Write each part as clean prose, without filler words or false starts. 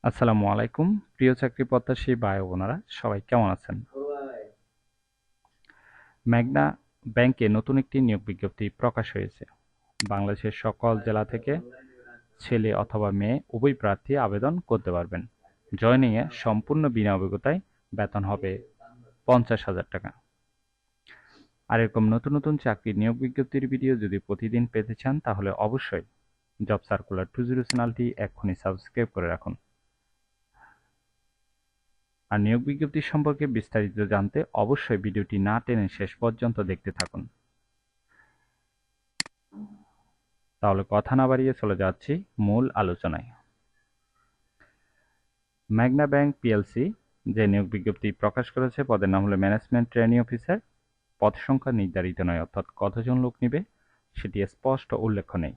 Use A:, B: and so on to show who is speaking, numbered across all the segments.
A: আসসালামু আলাইকুম। প্রিয় চাকরি প্রত্যাশী ভাই ও বোনেরা, সবাই কেমন আছেন? মেঘনা ব্যাংকে নতুন একটি নিয়োগ বিজ্ঞপ্তি প্রকাশ হয়েছে। বাংলাদেশের সকল জেলা থেকে ছেলে অথবা মেয়ে উভয় প্রার্থী আবেদন করতে পারবেন। জয়েনিংয়ে সম্পূর্ণ বিনা অভিজ্ঞতায় বেতন হবে 50,000 টাকা। আর এরকম নতুন নতুন চাকরির নিয়োগ বিজ্ঞপ্তির ভিডিও যদি প্রতিদিন পেতে চান তাহলে অবশ্যই জব সার্কুলার 2.0 চ্যানেলটি এক্ষুনি সাবস্ক্রাইব করে রাখুন। আর নিয়োগ বিজ্ঞপ্তি সম্পর্কে বিস্তারিত জানতে অবশ্যই ভিডিওটি না টেনে শেষ পর্যন্ত দেখতে থাকুন। তাহলে কথা না বাড়িয়ে চলে যাচ্ছি মূল আলোচনায়। মেঘনা ব্যাংক পিএলসি যে নিয়োগ বিজ্ঞপ্তি প্রকাশ করেছে, পদের নাম হলো ম্যানেজমেন্ট ট্রেনি অফিসার। পদ সংখ্যা নির্ধারিত নয়, অর্থাৎ কতজন লোক নিবে সেটি স্পষ্ট উল্লেখ নেই।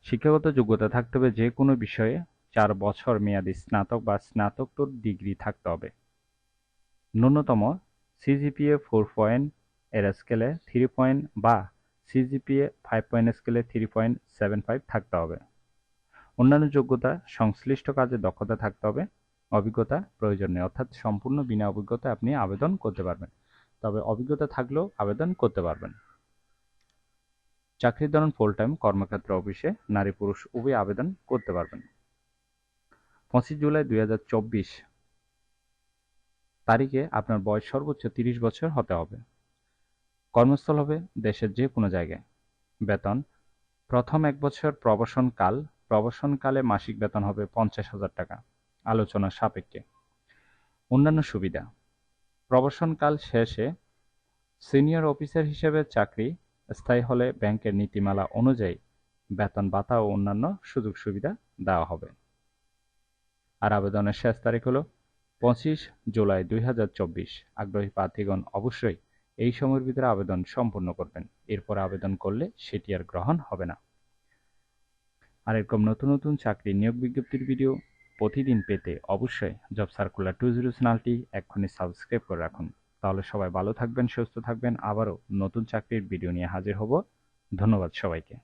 A: শিক্ষাগত যোগ্যতা থাকতে হবে যে কোনো বিষয়ে 4 বছর মেয়াদী স্নাতক বা স্নাতকোত্তর ডিগ্রি থাকতে হবে। ন্যূনতম সিজিপিএ 4 পয়েন্ট এর স্কেলে 3 পয়েন্ট বা সিজিপিএ 5 পয়েন্ট স্কেলে 3.75 থাকতে হবে। অন্যান্য যোগ্যতা সংশ্লিষ্ট কাজে দক্ষতা থাকতে হবে। অভিজ্ঞতা প্রয়োজন নেই, অর্থাৎ সম্পূর্ণ বিনা অভিজ্ঞতায় আপনি আবেদন করতে পারবেন, তবে অভিজ্ঞতা থাকলেও আবেদন করতে পারবেন। চাকরির ধরন ফুল টাইম, কর্মক্ষেত্র অফিসে নারী পুরুষ উভয় আবেদন করতে পারবেন। 25 জুলাই 2024 তারিখে আপনার বয়স সর্বোচ্চ 30 বছর হতে হবে। কর্মস্থল হবে দেশের যে কোনো জায়গায়। বেতন প্রথম 1 বছর প্রবাসনকালে মাসিক বেতন হবে 50,000 টাকা, আলোচনা সাপেক্ষে। অন্যান্য সুবিধা: প্রবাসনকাল শেষে সিনিয়র অফিসার হিসেবে চাকরি স্থায়ী হলে ব্যাংকের নীতিমালা অনুযায়ী বেতন ভাতা ও অন্যান্য সুযোগ সুবিধা দেওয়া হবে। আর আবেদনের শেষ তারিখ হলো 25 জুলাই 2024। আগ্রহী প্রার্থীগণ অবশ্যই এই সময়ের ভিতরে আবেদন সম্পূর্ণ করবেন, এরপর আবেদন করলে সেটি আর গ্রহণ হবে না। আর এরকম নতুন নতুন চাকরি নিয়োগ বিজ্ঞপ্তির ভিডিও প্রতিদিন পেতে অবশ্যই জব সার্কুলার 2.0 চ্যানেলটি এক্ষুনি সাবস্ক্রাইব করে রাখুন। তাহলে সবাই ভালো থাকবেন, সুস্থ থাকবেন। আবারও নতুন চাকরির ভিডিও নিয়ে হাজির হব। ধন্যবাদ সবাইকে।